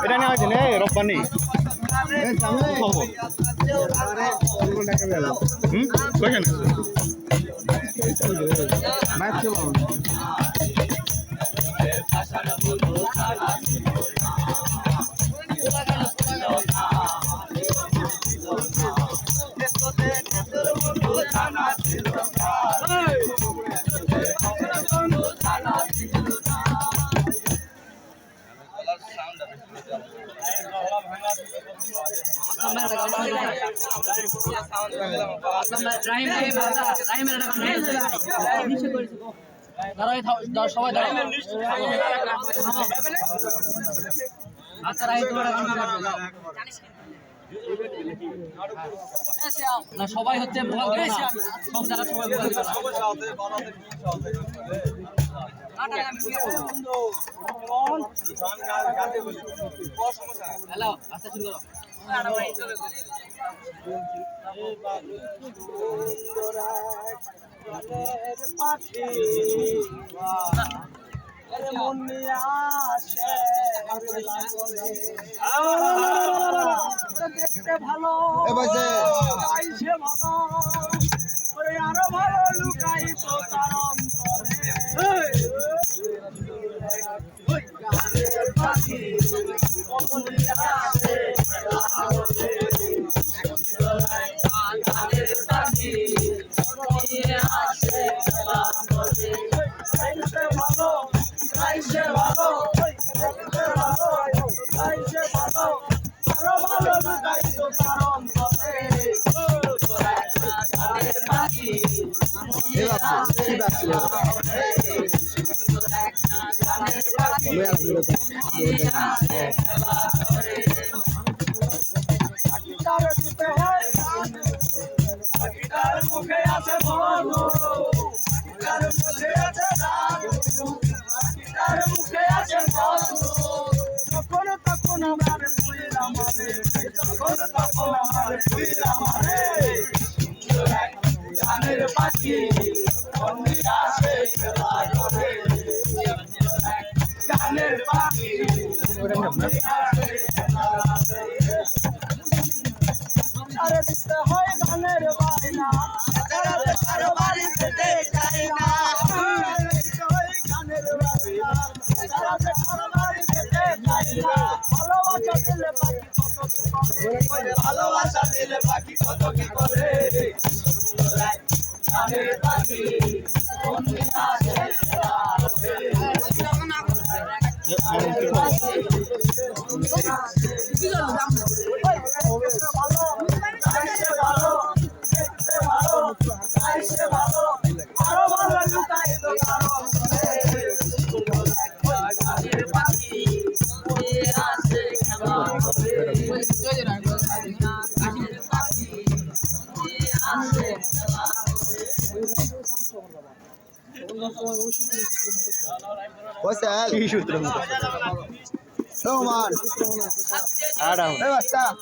এটা নেওয়া হয়েছে রব্বানি সবাই হচ্ছে সব জায়গা সবাই হ্যালো আচ্ছা শুরু করো দেখতে ভালো আরো ভালো লুকাই তো তার মুখে আছে তখন তখন আমার গানের পাখি গানের পাখি আরে দিতে হয় গানের বায়না কারো বাড়ি যেতে চাই না গানের বায়না কারো বাড়ি যেতে চাই না ভালোবাসা দিলে পাখি কত কি করে গানের পাখি What's that? Roman. Adam. Hey, what's that?